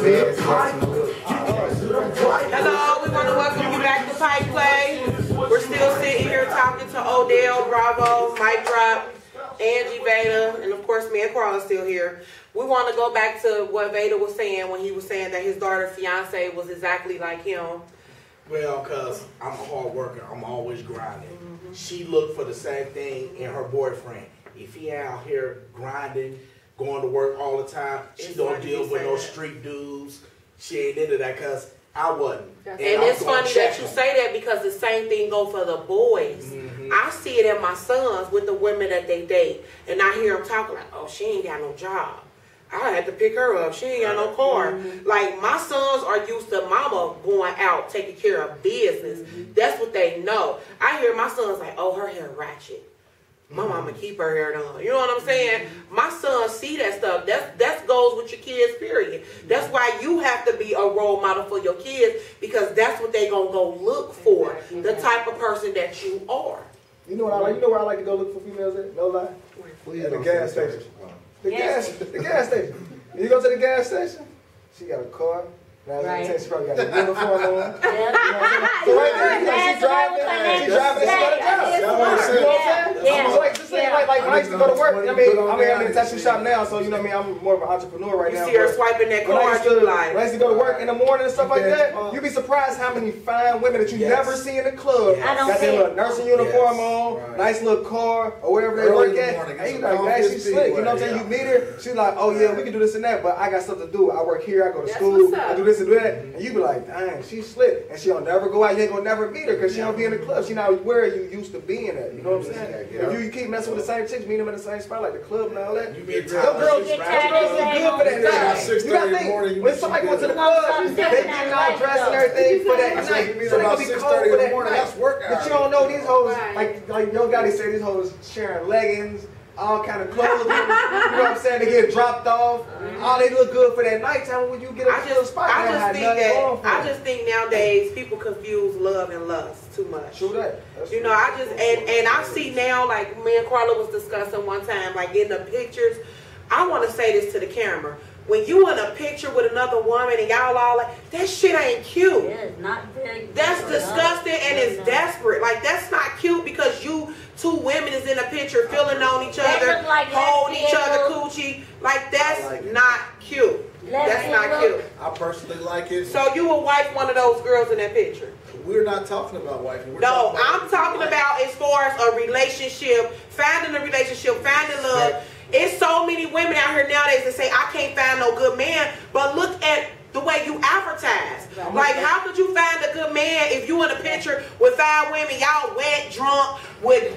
Hello, we want to welcome you back to Pipe Play. We're still sitting here talking to Odell, Bravo, Mike Drop, Angie, Veda, and of course me and Carla still here. We want to go back to what Veda was saying when he was saying that his daughter's fiance was exactly like him. Well, because I'm a hard worker. I'm always grinding. She looked for the same thing in her boyfriend. If he out here grinding, going to work all the time, she don't deal with no street dudes. She ain't into that because I wasn't. And it's funny that you say that because the same thing go for the boys. I see it in my sons with the women that they date. And I hear them talking like, oh, she ain't got no job. I had to pick her up. She ain't got no car. Like, my sons are used to mama going out, taking care of business. That's what they know. I hear my sons like, oh, her hair ratchet. My mama keep her hair done. You know what I'm saying? My sons see that stuff. That goes with your kids, period. That's why you have to be a role model for your kids, because that's what they going to go look for, the type of person that you are. You know what I like? You know where I like to go look for females at? No lie. At the gas station. The gas station. You go to the gas station, she got a car. Right. She probably got a uniform on. So right there, she's driving and she got a job. You know what I'm saying? So like, just like when I used to go to work, I'm in a tattoo shop now, so you know what I mean, I'm more of an entrepreneur right now. You see her swiping that card, when I used to go to work in the morning and stuff like that, you'd be surprised how many fine women that you never see in the club got their little nursing uniform on, nice little car, or wherever they work at. And you like, man, she's slick. You know what I'm saying? You meet her, she's like, oh yeah, we can do this and that, but I got stuff to do. I work here, I go to school, I do this and that, and you be like, dang, she's slick, and she'll never go out. You ain't gonna never meet her because she don't be in the club. She not where you used to being at. You know what I'm saying? If you keep messing with the same chicks, meet them in the same spot like the club and all that. Them girls look good for that night. You gotta think, when somebody goes to the club, they getting all dressed and everything for that night. So they gonna be cold for that night. But you don't know these hoes, like Yo Gotti said, these hoes sharing leggings, all kind of clothes, you know what I'm saying? They get dropped off. All they look good for that nighttime when you get up to the spot. I just think nowadays people confuse love and lust too much. True that. You know, I just and I see now, like me and Carla was discussing one time, like in the pictures. I want to say this to the camera. When you in a picture with another woman and y'all all like, that shit ain't cute. Yeah, it's not very That's disgusting and it's desperate. Like, that's not cute because you two women is in a picture feeling on each other, hold each other coochie. Like, that's not cute. That's not cute. I personally like it. So you will wife one of those girls in that picture? We're not talking about wifing. No, I'm talking about as far as a relationship, finding a relationship, finding love. It's so many women out here nowadays that say, I can't find no good man, but look at the way you advertise. Like, how could you find a good man if you in a picture with 5 women, y'all wet, drunk, with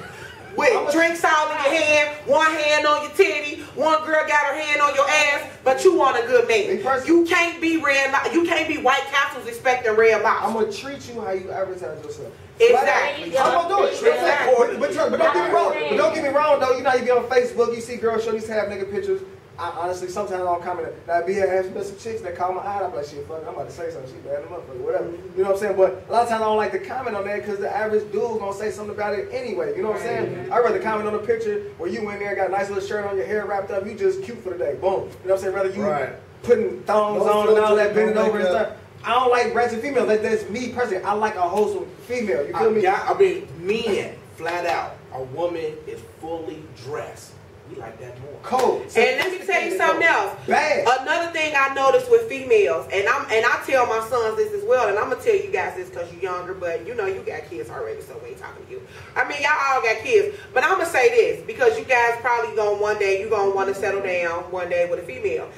drinks all in your hand, one hand on your titty, one girl got her hand on your ass, but you want a good man. You can't be White Castles expecting red box. I'm gonna treat you how you advertise yourself. Exactly. I'm gonna do it. Exactly. But don't get me wrong. But don't get me wrong though. You know, you be on Facebook, you see girls show these half nigga pictures. I honestly sometimes I don't comment. Now be has been some chicks that call my eye. I'm like, shit, fuck, I'm about to say something. She bad them up or whatever. You know what I'm saying? But a lot of times I don't like to comment on that because the average dude gonna say something about it anyway. You know what I'm saying? I'd rather comment on a picture where you in there, got a nice little shirt on, your hair wrapped up, you just cute for the day. Boom. You know what I'm saying? Rather you putting thongs on and all that, bending over and stuff. I don't like ratchet females. That's me personally. I like a wholesome female. You feel me? I mean, men, flat out, a woman is fully dressed. We like that more. Cold. So and let me tell you something else. Bad. Another thing I noticed with females, and I tell my sons this as well, and I'm gonna tell you guys this because you're younger, but you know you got kids already, so we ain't talking to you. I mean, y'all all got kids, but I'm gonna say this because you guys probably one day you gonna want to settle down one day with a female.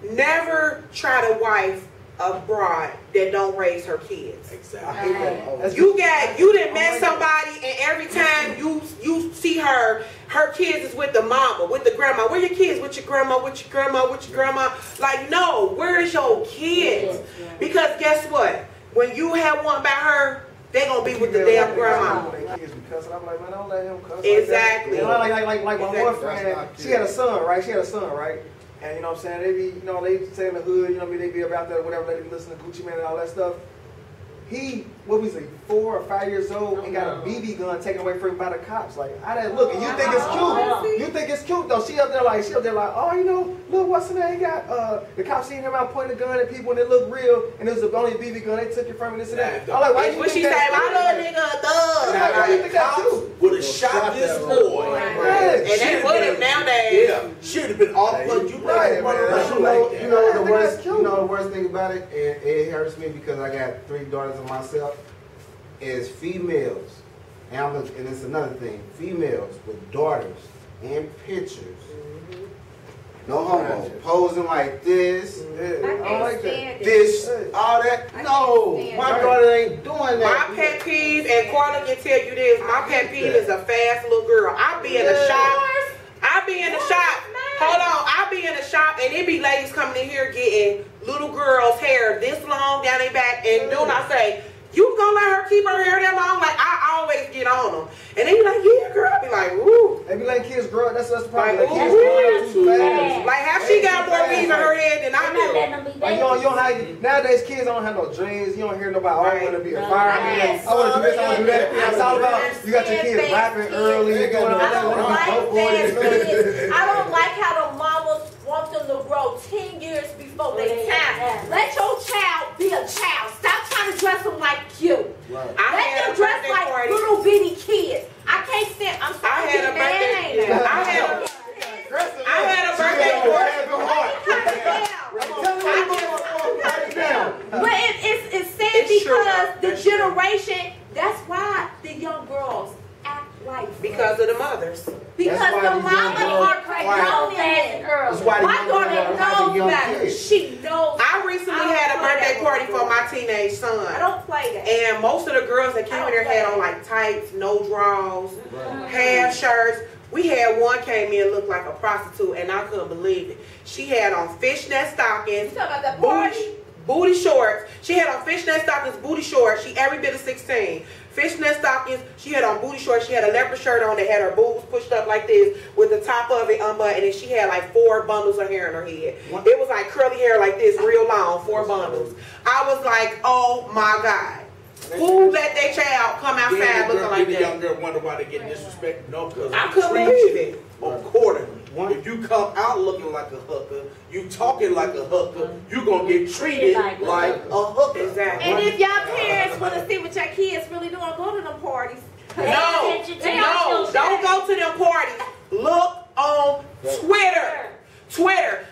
Never try to wife a bride that don't raise her kids. Exactly. You done met somebody and every time you see her kids is with the mama, with the grandma. Where your kids? With your grandma, with your grandma, with your grandma. Like, no, where is your kids? Because guess what? When you have one by her, they gonna be with the damn grandma. I'm like, man, don't let him cuss. Exactly. Like my one friend, she had a son, right? And you know what I'm saying, they be, you know, they say in the hood, you know what I mean, they be about that or whatever, they be listening to Gucci Mane and all that stuff. He, what was he, 4 or 5 years old and got a BB gun taken away from him by the cops. Like, how that look? And you think it's cute. You think it's cute though. though. She up there like, oh, you know, look, what's the name got? The cops seen him out pointing a gun at people and it looked real, and it was only a BB gun. They took it from me. This and that. I'm like, why you think she say, my little nigga a thug? Why you think that too? Would have shot this boy. And they would have nowadays. Yeah, should have been off, but you right, you know the worst thing about it, and it hurts me because I got 3 daughters of myself, is females. And it's another thing, females with daughters and pictures. No homo, posing like this, this, all that. No, my daughter ain't doing that. My pet peeve, and Carla can tell you this, my pet peeve is a fast little girl. I be in the shop. Hold on, I be in the shop and it be ladies coming in here getting little girls' hair this long down their back, and then I say, you gonna let her keep her hair that long? Like, I always get on them. And they be like, yeah, girl. I be like, woo. They be letting kids grow up. That's the problem. Like, kids grow up too fast. Like, how she got more weave in her head than I do? Like, you don't have, nowadays, kids don't have no dreams. You don't hear nobody, oh, I want to be a fireman. I want to do this, I want to do that. It's all about, you got your kids rapping early. I don't like how the mamas want them to grow 10 years before their time. Let your child be a child. Stop trying to dress them like you. Let them dress like little bitty kids. I can't stand. I'm sorry. I had a birthday party. But it's sad because the generation. That's why the young girls act like because of the mothers. Because the mamas are pregnant girls. My daughter knows better. She knows. I recently had a birthday party for my teenage son. I don't play that. And most of the girls that came in there had on like tights, no drawers, half shirts. We had one came in looked like a prostitute, and I couldn't believe it. She had on fishnet stockings, you talking about that party? Booty shorts. She had on fishnet stockings, booty shorts. She every bit of 16. Fishnet stockings. She had on booty shorts. She had a leopard shirt on that had her boobs pushed up like this with the top of it unbuttoned, and she had like 4 bundles of hair in her head. It was like curly hair like this, real long, 4 bundles. I was like, oh my God. Who let their child come outside looking like that? The young girl wonder why they get disrespected. No, because I couldn't believe it. Accordingly. If you come out looking like a hooker, you talking like a hooker, you gonna get treated like a hooker. Exactly. And if y'all parents want to see what your kids really doing, go to them parties. No, don't go to them parties. Look on Twitter.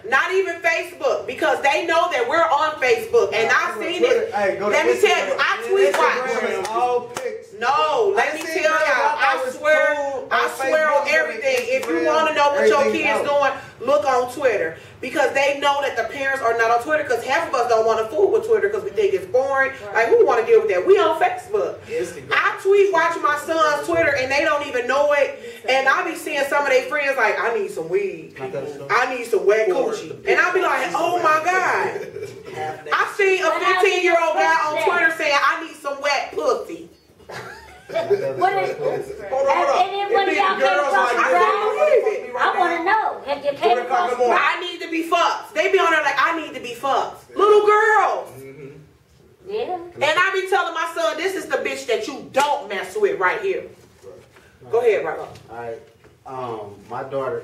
Not even Facebook, because they know that we're on Facebook, and I've seen it. Let me tell you, I tweet watch. No, let me tell y'all, I swear on everything. If you want to know what your kids doing, look on Twitter, because they know that the parents are not on Twitter, because half of us don't want to fool with Twitter because we think it's boring. Like, who want to deal with that? We on Facebook. I tweet watch my son's Twitter, and they don't even know it, and I be seeing some of their friends like, I need some weed, I need some wet coochie, and I be like, oh my God. I seen a 15-year-old guy on Twitter saying, I need some wet pussy. Hold on. And then when y'all came across the ground, I want to know. Have you came across the ground? I need to be fucked. They be on there like, I need to be fucked. Little girls. Yeah. And I be telling my son, this is the bitch that you don't mess with right here. Go ahead, Bravo. Alright. My daughter,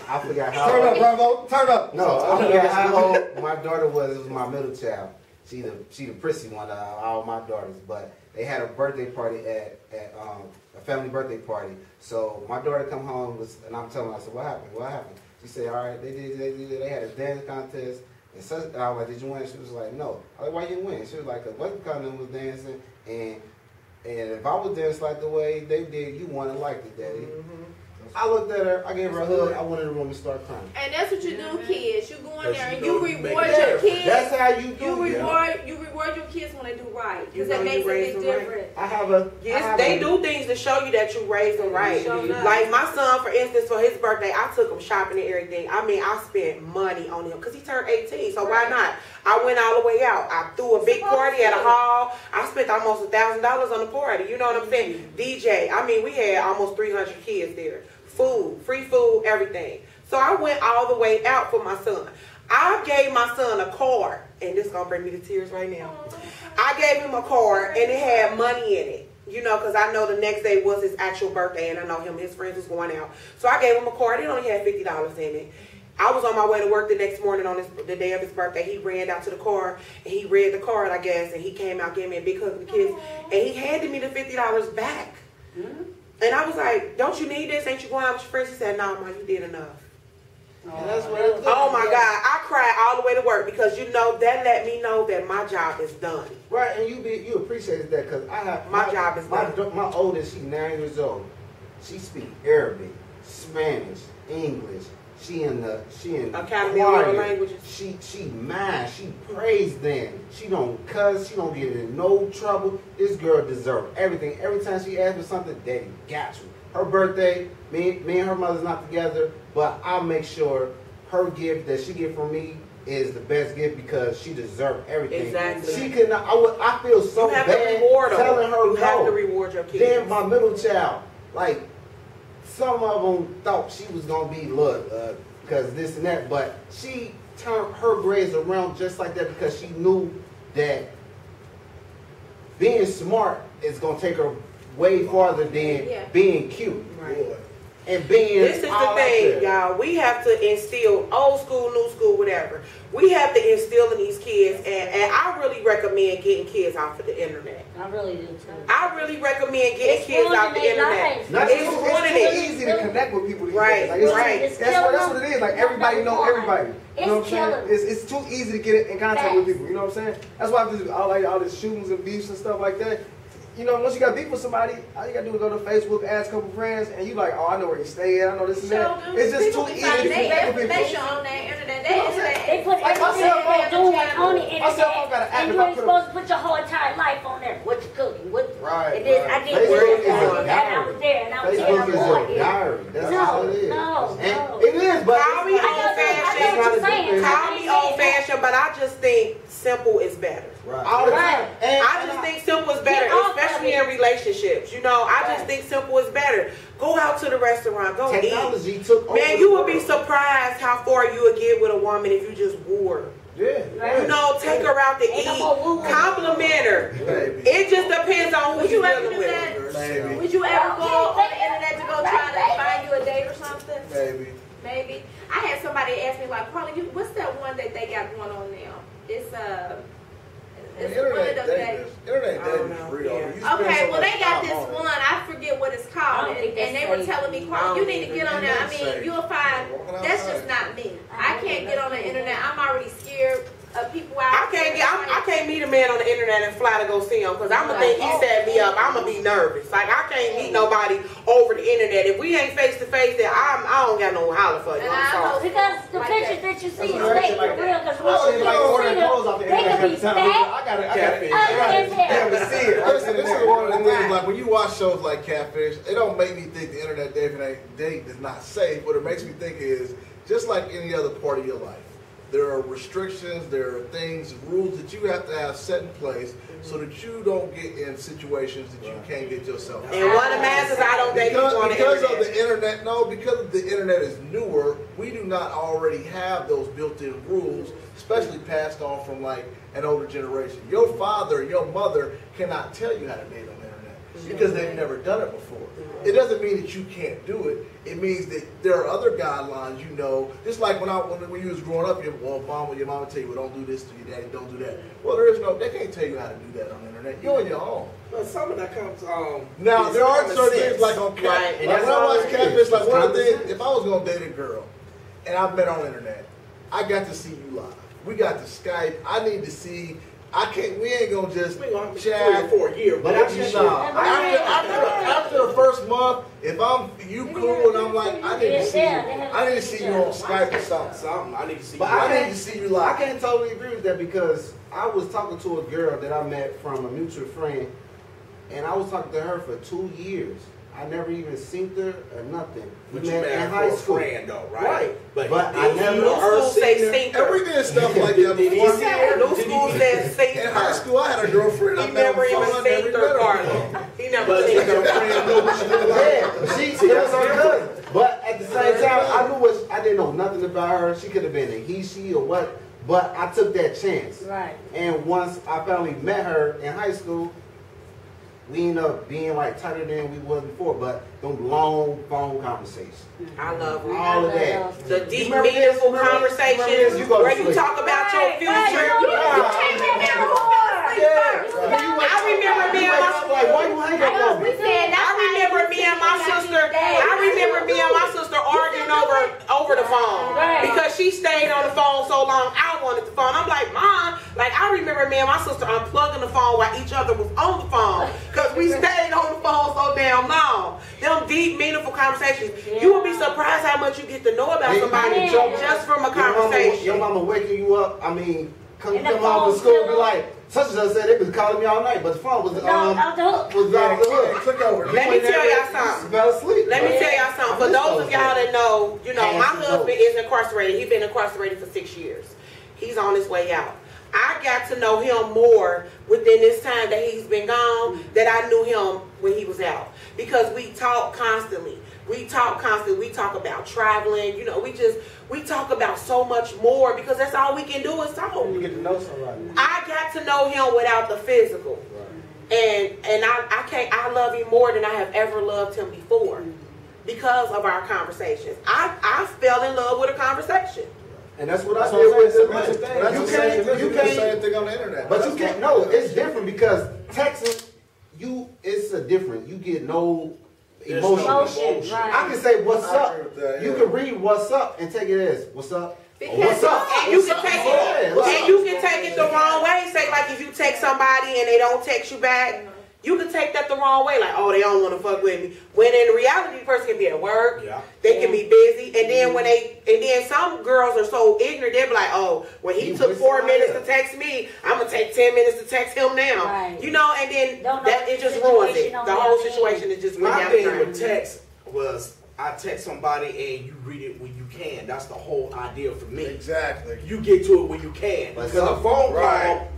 I forgot how Turn up, Bravo. Turn up. No, I forgot how old my daughter was. It was my middle child. She the prissy one of all my daughters, but they had a birthday party at a family birthday party. So my daughter come home and I'm telling her, I said, what happened? She said, all right, they had a dance contest. And so I was like, did you win? She was like, no. I was like, why you win? She was like, because Western Continent was dancing, and if I was dancing like the way they did, you won and liked it, Daddy. I looked at her, I gave her a hug, I went in the room and started crying. And that's what you do, kids. You go in there and you reward your kids. That's how you do it. You reward your kids when they do right, because that makes it different. I have a they do things to show you that you raised them right. Like my son, for instance, for his birthday, I took him shopping and everything. I mean, I spent money on him because he turned 18, so why not? I went all the way out. I threw a big party at a hall. I spent almost $1,000 on the party. You know what I'm saying? DJ. I mean, we had almost 300 kids there. Food, free food, everything. So I went all the way out for my son. I gave my son a card, and this is going to bring me to tears right now. I gave him a card, and it had money in it. you know, because I know the next day was his actual birthday, and I know his friends was going out. So I gave him a card. It only had $50 in it. I was on my way to work the next morning on the day of his birthday. He ran out to the car, and he read the card, I guess, and he came out, gave me a big hug and kiss, and he handed me the $50 back. And I was like, don't you need this? Ain't you going out with your friends? He said, no, Mom, you did enough. Oh my God, I cried all the way to work because you know that let me know that my job is done. Right, and you appreciated that because I have my job is done. My oldest, she's 9 years old. She speaks Arabic, Spanish, English. She in Academy of World Languages. She mad. She prays them. She don't cuss. She don't get in no trouble. This girl deserves everything. Every time she asks for something, Daddy got you. Her birthday, me and her mother's not together, but I'll make sure her gift that she get from me is the best gift because she deserves everything. Exactly. She could not. I feel so you have bad to reward telling her you have to reward your kids. Then my middle child, like some of them thought she was gonna be because this and that, but she turned her grades around just like that because she knew that being smart is gonna take her way farther than being cute. Right. And being this is the thing, y'all. We have to instill old school, new school, whatever. We have to instill in these kids, and I really recommend getting kids off of the internet. I really do too. I really recommend getting kids off the internet. It's too easy to connect with people. Right, like, right. That's what it is. Like everybody know everybody. You know what I'm saying? It's It's too easy to get in contact with people. You know what I'm saying? That's why I like all these shootings and beefs and stuff like that. You know, once you got beef with somebody, all you gotta do is go to Facebook, ask a couple friends, and you like, oh, I know where you stay at, I know this and that. It's just too easy to connect with people. On their internet. They put everything they do on the internet, and you ain't supposed to put your whole entire life on there. What you cooking? What? Right. And then I did this, I was there, and I was there. Facebook is a diary. That's all it is. No. It is, but call me old-fashioned. Call me old-fashioned, but I just think simple is better. Right. All the time. I just think simple is better, especially in relationships. You know, I just think simple is better. Go out to the restaurant, go Technology eat. took over. Man, you would be surprised how far you would get with a woman if you just woo her. Yeah. You know, take her out to eat, compliment her. It just depends on who you're dealing with. Would you ever go on the internet to go try to find you a date or something? Maybe. I had somebody ask me like, Carla, what's that one that they got going on now? It's internet dating is real. Okay, well they got this one. I forget what it's called, and they were telling me, Carla, you need to get on there. I mean, you'll find that's just not me. I can't get on the internet. I'm already scared of people out. I can't meet a man on the internet and fly to go see him because I'm gonna think he set me up. I'm gonna be nervous. Like I can't meet nobody over the internet. If we ain't face to face, then I don't got no holler for you. I'm sorry. Because the pictures that you see is fake for real. Because when you see them, they can be fat. I gotta see it. This is one of the things. Like when you watch shows like Catfish, it don't make me think the internet dating is not safe. What it makes me think is just like any other part of your life. There are restrictions, there are things, rules that you have to have set in place so that you don't get in situations that you can't get yourself out. And one of the masses I don't date people on the internet. Because of the internet, because the internet is newer, we do not already have those built-in rules, especially passed on from like an older generation. Your father, your mother cannot tell you how to date on the internet because they've never done it before. It doesn't mean that you can't do it. It means that there are other guidelines, you know. Just like when you was growing up, your mama tell you, well, don't do this to your daddy, don't do that. Well, they can't tell you how to do that on the internet. You're on your own. But some of that comes now there are certain things like on Catfish. Like when I watch Catfish, like one of the things, if I was gonna date a girl and I've met on the internet, I got to see you live. We got to Skype. I need to see. We ain't gonna just chat 3 or 4 years. But after the first month, if you cool and I'm like, I need to see you. I need to see you on Skype or something. I need to see you. But I need to see you live. I can't totally agree with that because I was talking to a girl that I met from a mutual friend, and I was talking to her for 2 years. I never even seen her or nothing. But you met in high school, friend though, right? But I never seen her. We did stuff like that before. No school said seen her. In high school, I had a girlfriend. He never even seen her, Carla. He never seen her. Yeah, she was her cousin. But at the same time, I didn't know nothing about her. She could have been a he, she, or what. But I took that chance. Right. And once I finally met her in high school, we end up being like tighter than we was before. But them long phone conversations. I love all of that. The deep, meaningful conversations where you talk about your future. I remember me and my sister arguing over the phone because she stayed on the phone so long. I wanted the phone. I'm like, Mom, like I remember me and my sister unplugging the phone while each other was on the phone because we stayed on the phone so damn long. Them deep, meaningful conversations. You would be surprised how much you get to know about somebody just from a conversation. Your mama waking you up. I mean, come home from school, be like, such and such said they was calling me all night, but the phone was off the hook. Click over. Let me tell y'all something. Fell asleep. Let me tell y'all something. For those of y'all that know, you know, my husband is incarcerated. He's been incarcerated for 6 years. He's on his way out. I got to know him more within this time that he's been gone that I knew him when he was out. Because we talk constantly. We talk about traveling. You know, we talk about so much more because that's all we can do is talk. You get to know somebody. I got to know him without the physical. Right. And I love him more than I have ever loved him before because of our conversations. I fell in love with a conversation. And that's what I did with the man. You can't do the same thing on the internet. But you can't. No, it's different because texting, it's a different. You get no emotion. Right. I can say what's up. You can read what's up and take it as what's up. What's up? And you can take it the wrong way. Say like if you text somebody and they don't text you back. You can take that the wrong way, like, oh, they don't want to fuck with me. When in reality, the person can be at work, they can be busy, and then some girls are so ignorant, they'll be like, oh, when he took 4 minutes to text me, I'm gonna take 10 minutes to text him now. Right. You know, and then it just ruins it. The whole situation is just my thing with text was I text somebody and you read it when you can. That's the whole idea for me. Exactly. You get to it when you can. Because a phone call.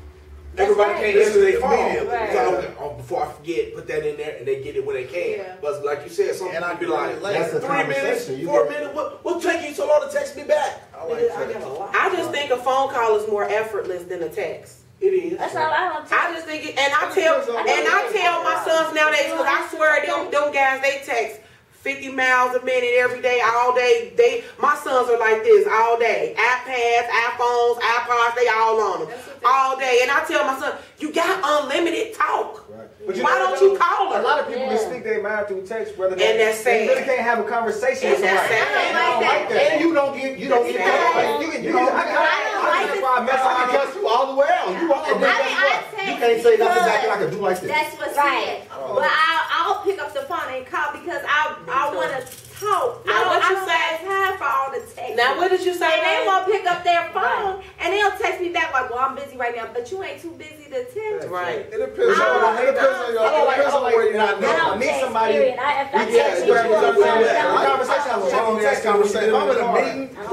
Everybody can't answer their phone. So before I forget, put that in there, and they get it when they can. Yeah. But like you said, some people be like, that's 3 minutes, 4 minutes. What take you so long to text me back? I just think a phone call is more effortless than a text. It is. That's all I just think it, and I tell my sons nowadays because I swear them guys they text 50 miles a minute every day, all day. My sons are like this all day. iPads, iPhones, iPods, they all on them all day. And I tell my son, you got unlimited talk. Right. But why don't you call them? A lot of people can speak their mind through text, whether they really can't have a conversation with somebody. And you don't get I can cuss you all the way out. You can't say nothing back and I can do like this. That's what's right. But I'll pick up the phone and call because I want to talk. I don't have time for all the text. Now what did you say? And they won't pick up their phone and they'll text me back like, well, I'm busy right now, but you ain't too busy to text. Right. It depends on where you're not knowing. I need somebody. Conversation. I'm in a meeting. I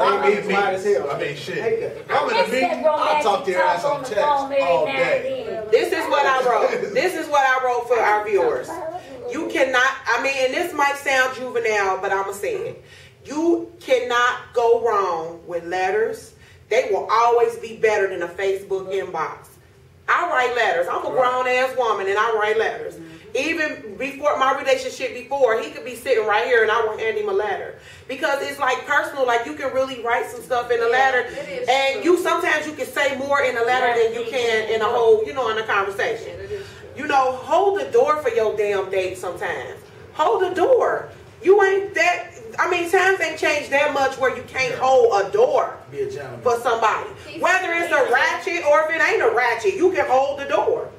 mean, shit. I'm in a meeting. I'll talk to your ass on text all day. This is what I wrote. This is what I wrote for our viewers. You cannot, I mean, and this might sound juvenile, but I'm going to say it. You cannot go wrong with letters. They will always be better than a Facebook inbox. I write letters. I'm a grown-ass woman, and I write letters. Even before my relationship before, he could be sitting right here, and I will hand him a letter. Because it's like personal, like you can really write some stuff in a letter. And sometimes you can say more in a letter than you can in a whole, in a conversation. Hold the door for your damn date sometimes. Hold the door. You ain't that, times ain't changed that much where you can't hold a door for somebody. Whether it's a ratchet or if it ain't a ratchet, you can hold the door.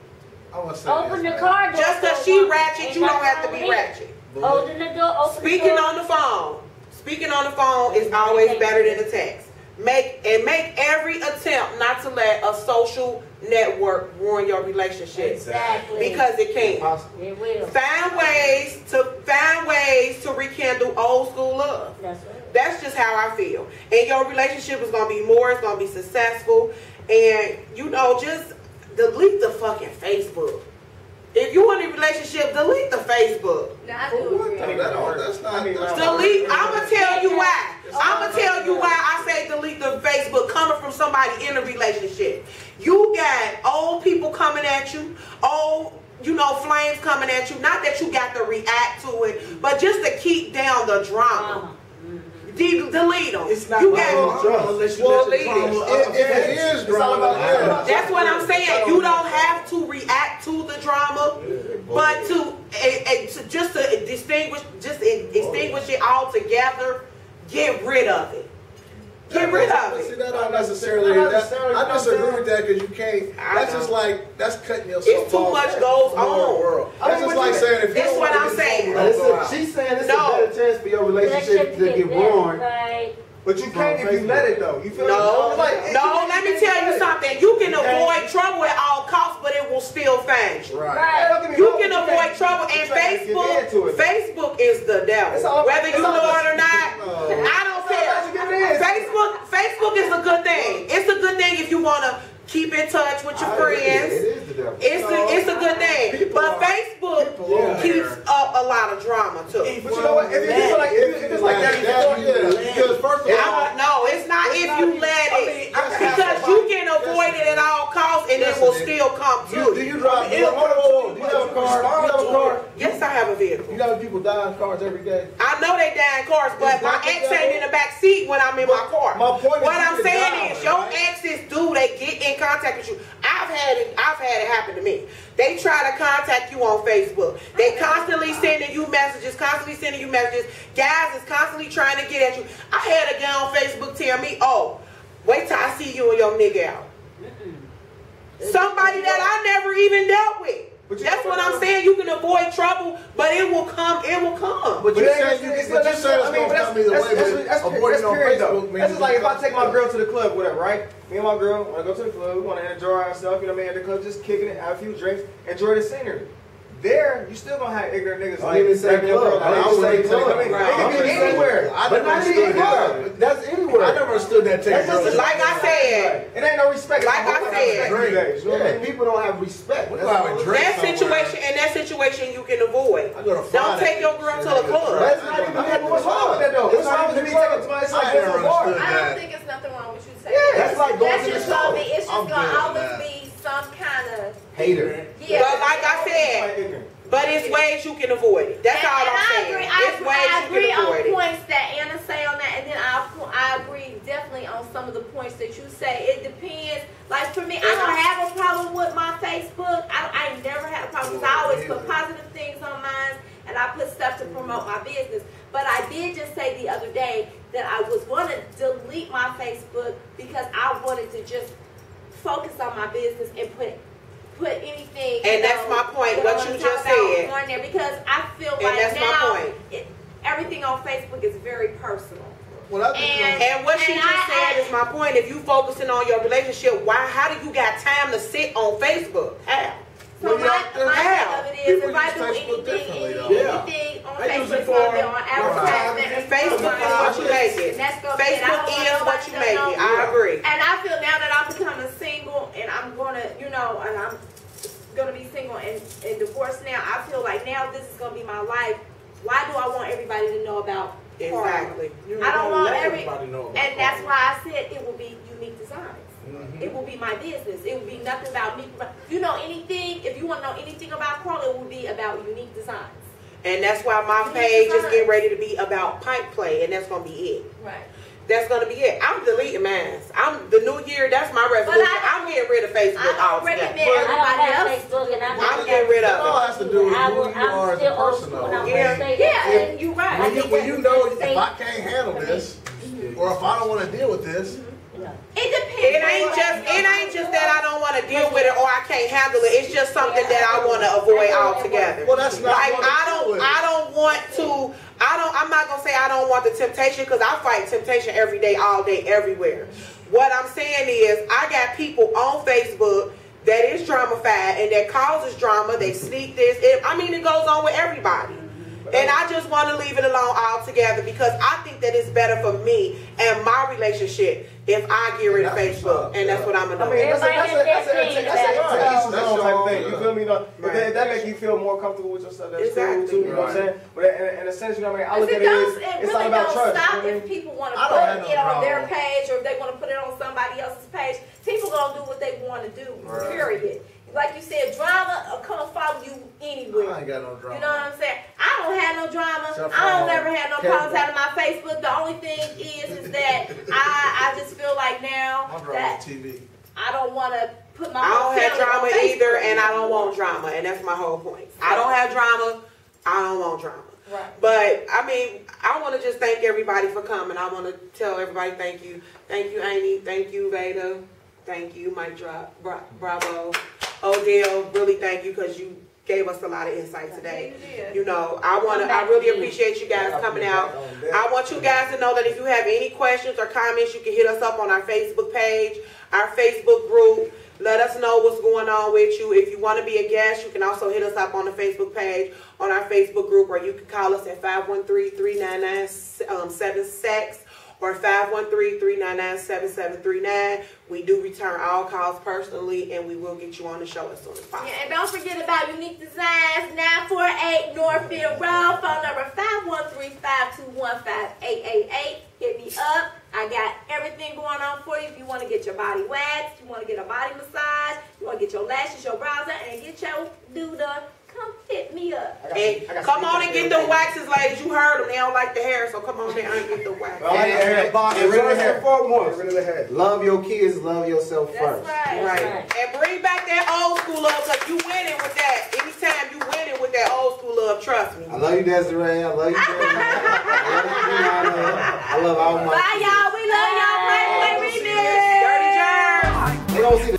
Open the car door. Just because she ratchet, you don't have to be ratchet. Open the door. Speaking on the phone. Speaking on the phone is always better than a text. Make every attempt not to let a social network ruin your relationship. Exactly. Because it can. It will. Find ways to rekindle old school love. That's right. That's just how I feel. And your relationship is gonna be more, it's gonna be successful. And just delete the fucking Facebook. If you want a relationship, delete the Facebook. Delete. I'ma tell you why. I say delete the Facebook coming from somebody in a relationship. You got old people coming at you, old flames coming at you. Not that you got to react to it, but just to keep down the drama. Delete them. It's not drama unless you let the drama. It is drama. That's what I'm saying. You don't have to react to the drama, but to extinguish it altogether. Get rid of it. Get rid of it. See, that don't necessarily. I disagree with that because you can't. That's just like cutting yourself off. It's too much goes on. That's just like saying if you that's what I'm saying. She's saying it's a better chance for your relationship to get ruined. But you can't if you let it though. You feel no, let me tell you something. You can avoid trouble at all costs, but it will still find you. Right. You can avoid trouble, and Facebook is the devil. Whether you know it or not, I don't care. Facebook is a good thing. It's a good thing if you want to keep in touch with your friends. It's a good thing. But Facebook keeps up a lot of drama too. But you know what? If it's like that, because first of all, no, it's not if you let it. Because you can avoid it at all costs and it will still come to you. Do you drive? Do you have a car? Yes, I have a vehicle. You know people die in cars every day? I know they die in cars, but my ex ain't in the back seat when I'm in my car. What I'm saying is your exes they get in contact with you. I've had it happen to me. They try to contact you on Facebook. They constantly sending you messages, Guys is constantly trying to get at you. I had a guy on Facebook tell me, "Oh, wait till I see you and your nigga out." Somebody that I never even dealt with. That's what I'm saying. You can avoid trouble, but it will come. It will come. But you're saying it's going to come either way. That's avoiding on Facebook. That's just like if I take my girl to the club, whatever, right? Me and my girl want to go to the club. We want to enjoy ourselves. You know what I mean? At the club, just kicking it, have a few drinks, enjoy the scenery. There, you still gonna have ignorant niggas. I even say club. I don't say club. It can be anywhere. But not anywhere. That's anywhere. I never understood that. Like I said, it ain't no respect. Like I said, people don't have respect. That situation you can avoid. Don't take your girl to a club. That's not even what's wrong with that though. What's wrong with me taking somebody to a bar? I don't think it's nothing wrong with you saying. Yeah, that's like going to the store. It's just gonna always be some kind of hater. Yeah. But like I said, but it's ways you can avoid it. That's all I'm saying. I agree on points that Anna say on that, and then I agree definitely on some of the points that you say. It depends. Like for me, I don't have a problem with my Facebook. I never had a problem because I always put positive things on mine, and I put stuff to promote my business. But I did just say the other day that I was going to delete my Facebook because I wanted to just focus on my business and put anything. And that's my point. What you just said on there because I feel like now everything on Facebook is very personal. And what she just said is my point. If you focusing on your relationship, how do you got time to sit on Facebook? How? So my thing of it is, if I do anything on Facebook, it's going to be on advertisement. Facebook is what you make it. Facebook is what you make it. I agree. And I feel now that I'm becoming single, and I'm going to, and I'm going to be single and divorced now, I feel like now this is going to be my life. Why do I want everybody to know about Carla? Exactly. I don't want everybody to know about Carla. And that's why I said it will be unique designs. It will be my business. It will be nothing about me. If you know anything, if you want to know anything about Carla, it will be about unique designs. And that's why my page is getting ready to be about pipe play, and that's going to be it. Right. That's going to be it. I'm deleting mine. The new year, that's my resolution. I'm getting rid of Facebook altogether. I'm getting rid of it. It all has to do with who you are as a person, though. Yeah, and you're right. When you know if I can't handle this, or if I don't want to deal with this, it depends. It ain't just that I don't want to deal with it or I can't handle it. It's just something that I want to avoid altogether. Well, that's not like I'm not gonna say I don't want the temptation because I fight temptation every day, all day, everywhere. What I'm saying is I got people on Facebook that is drama-fied and that causes drama. They sneak this. It goes on with everybody. And I just want to leave it alone altogether because I think that it's better for me and my relationship if I get rid of Facebook. And that's what I'm going to do. That's an type thing. You feel me? If that makes you feel more comfortable with yourself, that's cool too. You know what I'm saying? But in a sense, you know what I mean? I look at it it's all about trust. Stop if people want to put it on their page or if they want to put it on somebody else's page. People going to do what they want to do, period. like you said, drama will come follow you anywhere. I ain't got no drama. You know what I'm saying? I don't have no drama. I don't never have no problems out of my Facebook. The only thing is that I just feel like now that TV. I don't want to put my. I don't have drama either, and I don't want drama, and that's my whole point. I don't have drama. I don't want drama. Right. But I mean, I want to just thank everybody for coming. I want to tell everybody thank you. Thank you, Amy. Thank you, Veda. Thank you, Mike Bravo. Odell, really thank you because you gave us a lot of insight today. You know, I really appreciate you guys coming out. I want you guys to know that if you have any questions or comments, you can hit us up on our Facebook page, our Facebook group. Let us know what's going on with you. If you want to be a guest, you can also hit us up on the Facebook page, on our Facebook group, or you can call us at 513-399-7SEX or 513-399-7739. We do return all calls personally, and we will get you on the show as soon as possible. Yeah, and don't forget about Unique Designs, 948 Northfield Road, phone number 513-521-5888. Hit me up. I got everything going on for you. If you want to get your body waxed, you want to get a body massage, you want to get your lashes, your brows out, and get your dude done, come hit me up. And come on and get the waxes, ladies. You heard them. They don't like the hair, so come on down and get the wax. And first and foremost, love your kids, love yourself first. That's right. And bring back that old school love, because you winning with that. Anytime you winning with that old school love, trust me. I love you, Desiree. I love you, Desiree. I love all my Bye, y'all. We love y'all. Playboy Remix. Dirty Jerzzz. They don't see the